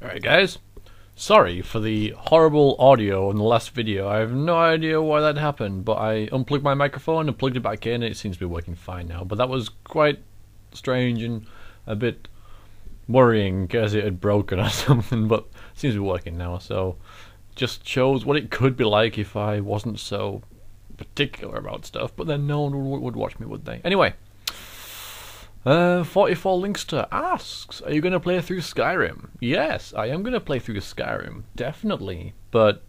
Alright guys, sorry for the horrible audio in the last video. I have no idea why that happened, but I unplugged my microphone and plugged it back in and it seems to be working fine now. But that was quite strange and a bit worrying because it had broken or something, but it seems to be working now. So just shows what it could be like if I wasn't so particular about stuff, but then no one would watch me, would they? Anyway. 44 Linkster asks, are you going to play through Skyrim? Yes, I am going to play through Skyrim, definitely, but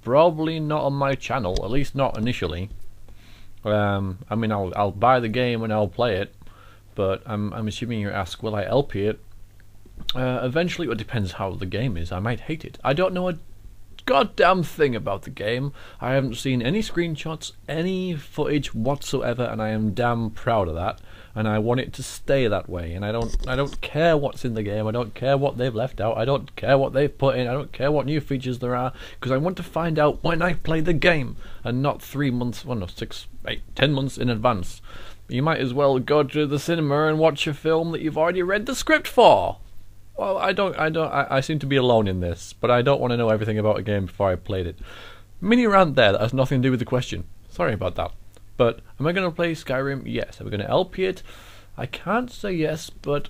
probably not on my channel, at least not initially. I mean, I'll buy the game and I'll play it, but I'm assuming you ask, will I LP it? Eventually, it depends how the game is. I might hate it. I don't know a goddamn thing about the game. I haven't seen any screenshots, any footage whatsoever, and I am damn proud of that. And I want it to stay that way. And I don't care what's in the game. I don't care what they've left out. I don't care what they've put in. I don't care what new features there are, because I want to find out when I play the game, and not 3 months, well, no, 6, 8, 10 months in advance. You might as well go to the cinema and watch a film that you've already read the script for. Well, I seem to be alone in this, but I don't want to know everything about a game before I played it. Mini rant there, that has nothing to do with the question. Sorry about that. But am I going to play Skyrim? Yes. Are we going to LP it? I can't say yes, but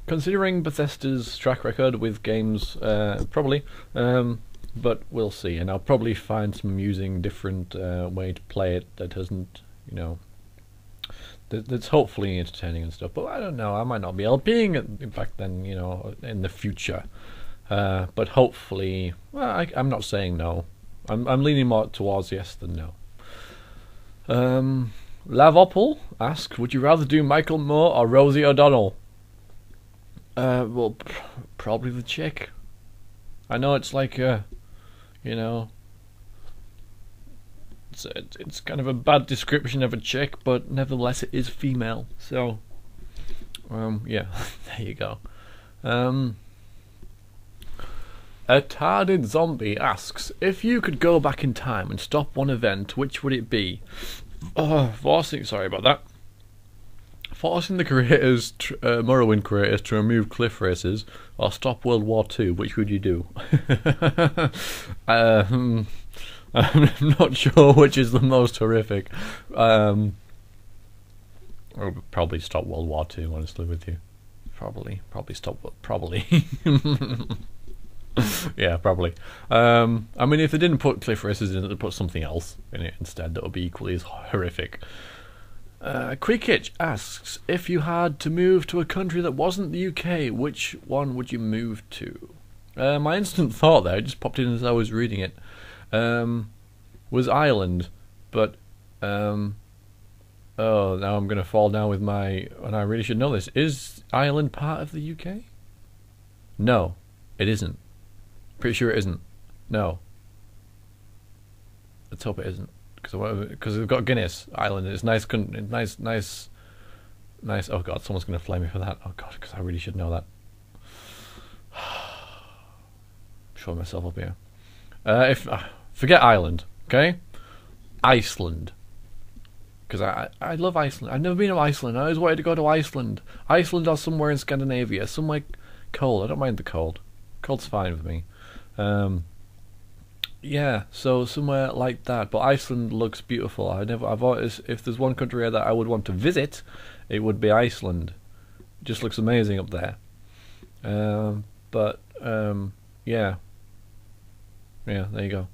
considering Bethesda's track record with games, probably. But we'll see, and I'll probably find some amusing, different way to play it that doesn't, you know, that's hopefully entertaining and stuff. But I don't know. I might not be LPing it back then, you know, in the future. But hopefully, well, I'm not saying no. I'm leaning more towards yes than no. Lavopple asks, would you rather do Michael Moore or Rosie O'Donnell? Well, probably the chick. I know it's like you know, it's kind of a bad description of a chick, but nevertheless it is female. So, yeah, there you go. A Tarded Zombie asks, if you could go back in time and stop one event, which would it be? Sorry about that. Forcing the creators, Morrowind creators, to remove cliff races, or stop World War II, which would you do? I'm not sure which is the most horrific. I would probably stop World War II, honestly, with you. Probably stop, probably. Yeah, probably. I mean, if they didn't put cliff races in it, they'd put something else in it instead that would be equally as horrific. Quick Itch asks, if you had to move to a country that wasn't the UK, which one would you move to? My instant thought there, it just popped in as I was reading it, was Ireland, but oh, now I'm going to fall down with my, and I really should know this, is Ireland part of the UK? No, it isn't. Pretty sure it isn't. No. Let's hope it isn't, because we've got Guinness Island. It's nice. Oh god, someone's gonna flame me for that. Oh god, because I really should know that. Show myself up here. Forget Ireland, okay? Iceland, because I love Iceland. I've never been to Iceland. I always wanted to go to Iceland. Iceland or somewhere in Scandinavia, somewhere cold. I don't mind the cold. Cold's fine with me. Yeah, so somewhere like that. But Iceland looks beautiful. I've always, if there's one country that I would want to visit, it would be Iceland. It just looks amazing up there. Yeah, there you go.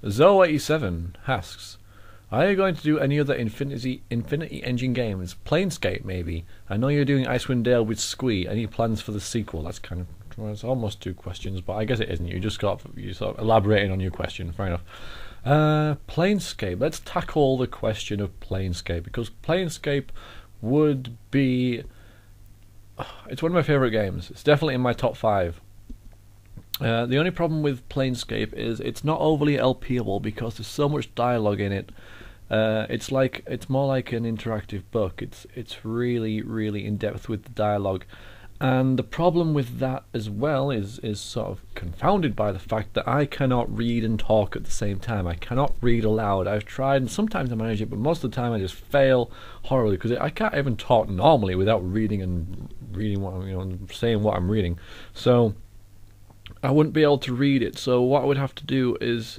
Zoe87 asks, are you going to do any other Infinity Engine games? Planescape, maybe. I know you're doing Icewind Dale with Squee. Any plans for the sequel? That's kind of, well, it's almost 2 questions, but I guess it isn't. You sort of elaborating on your question. Fair enough. Planescape. Let's tackle the question of Planescape, because Planescape would be, it's one of my favourite games. It's definitely in my top 5. The only problem with Planescape is it's not overly LPable because there's so much dialogue in it. It's more like an interactive book. It's really in depth with the dialogue, And the problem with that as well is sort of confounded by the fact that I cannot read and talk at the same time. I cannot read aloud. I've tried, and sometimes I manage it, but most of the time I just fail horribly because I can't even talk normally without reading what I'm, saying what I'm reading. So I wouldn't be able to read it. So what I would have to do is,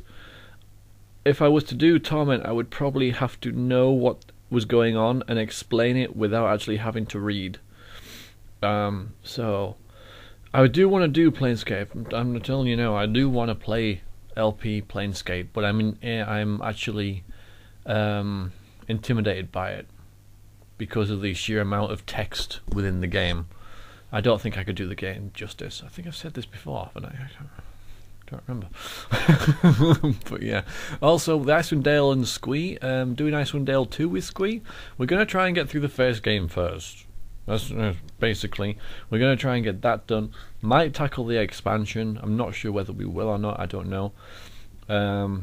if I was to do Torment, I would probably have to know what was going on and explain it without actually having to read. So I do want to do Planescape. I'm telling you now, I do want to play LP Planescape, but I'm actually intimidated by it because of the sheer amount of text within the game. I don't think I could do the game justice. I think I've said this before, but I don't remember. But yeah. Also, the Icewind Dale and Squee. Doing Icewind Dale 2 with Squee. We're going to try and get through the first game first. That's basically, we're going to try and get that done. Might tackle the expansion. I'm not sure whether we will or not. I don't know. I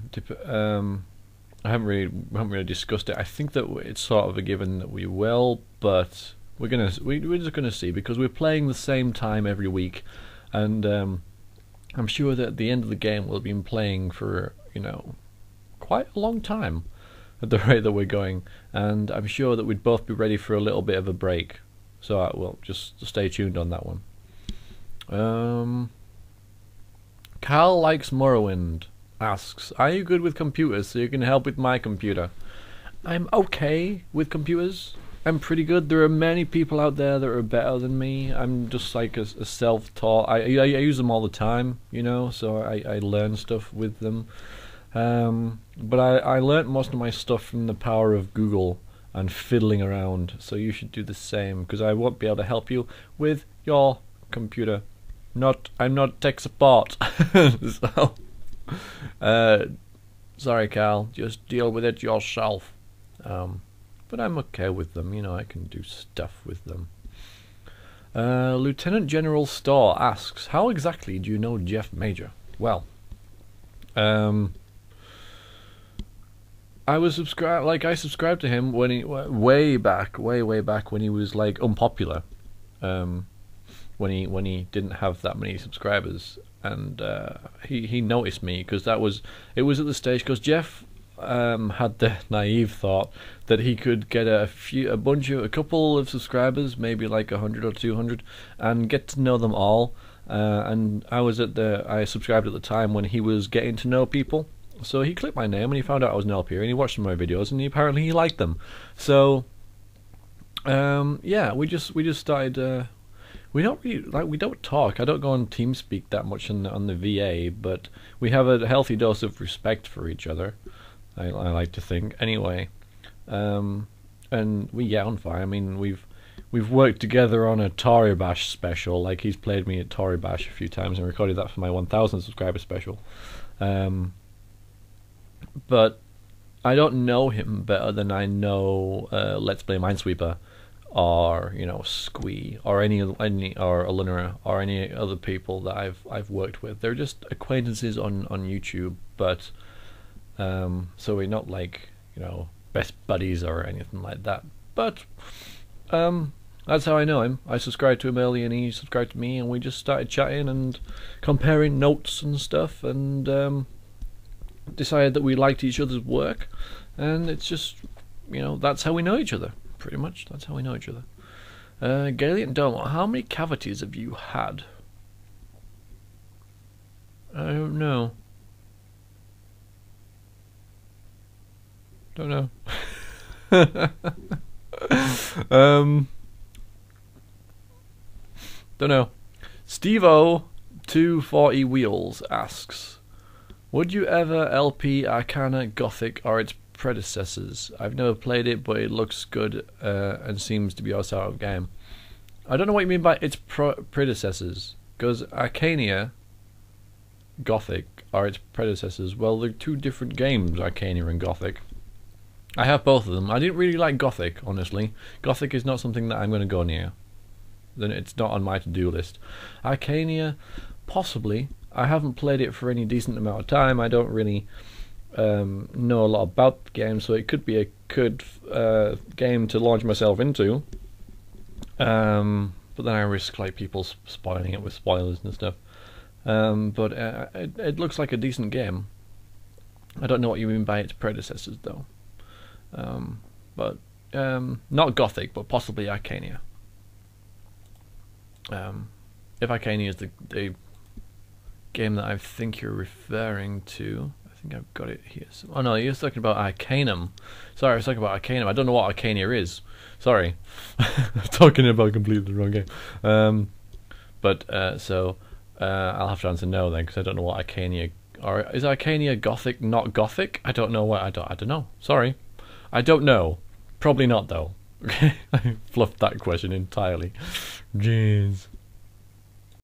haven't really discussed it. I think that it's sort of a given that we will, but we're just gonna see, because we're playing the same time every week, and I'm sure that at the end of the game we'll be playing for quite a long time at the rate that we're going, and I'm sure that we'd both be ready for a little bit of a break. So I will just stay tuned on that one. Carl Likes Morrowind asks, are you good with computers so you can help with my computer? I'm okay with computers. I'm pretty good. There are many people out there that are better than me. I'm just like a self-taught. I use them all the time, so I learn stuff with them. But I learnt most of my stuff from the power of Google and fiddling around, so you should do the same, because I won't be able to help you with your computer. I'm not tech support. So, sorry, Cal, just deal with it yourself. But I'm okay with them, I can do stuff with them. Lieutenant General Storr asks, how exactly do you know Jeff Major? Well, I subscribed to him when he way back when he was like unpopular, when he didn't have that many subscribers, and he noticed me because it was at the stage, because Jeff had the naive thought that he could get a couple of subscribers, maybe like 100 or 200, and get to know them all. And I subscribed at the time when he was getting to know people. So he clicked my name and he found out I was an LP, and he watched some of my videos, and apparently he liked them. So yeah, we just started. We don't really we don't talk. I don't go on TeamSpeak that much on the VA, but we have a healthy dose of respect for each other. I like to think anyway. And we get on fine. I mean, we've worked together on a Tory Bash special. Like, he's played me at Tory Bash a few times and recorded that for my 1,000 subscriber special. But I don't know him better than I know Let's Play Minesweeper, or Squee, or or Alunra, or any other people that I've worked with. They're just acquaintances on YouTube, but so we're not like best buddies or anything like that. But that's how I know him. I subscribed to him early, and he subscribed to me, and we just started chatting and comparing notes and stuff, and decided that we liked each other's work, and it's just that's how we know each other. Pretty much, that's how we know each other. Galient Dome, how many cavities have you had? I don't know. Don't know. Don't know. Steve-O 240 Wheels asks, would you ever LP Arcana Gothic or its predecessors? I've never played it, but it looks good and seems to be our sort of game. I don't know what you mean by its predecessors, because Arcania Gothic are its predecessors. Well, they're two different games, Arcania and Gothic. I have both of them. I didn't really like Gothic, honestly. Gothic is not something that I'm going to go near. Then it's not on my to-do list. Arcania, possibly. I haven't played it for any decent amount of time. I don't really know a lot about the game, so it could be a good game to launch myself into. but then I risk like people spoiling it with spoilers and stuff. But it looks like a decent game. I don't know what you mean by its predecessors though. But not Gothic, but possibly Arcania. If Arcania is the game that I think you're referring to, I think I've got it here. Oh no, you're talking about Arcanum. Sorry, I was talking about Arcanum. I don't know what Arcania is. Sorry, I'm talking about completely the wrong game. So I'll have to answer no then, because I don't know what Arcania. Or is Arcania Gothic, not Gothic? I don't know what. I don't know. Sorry, I don't know. Probably not though. I fluffed that question entirely. Jeez.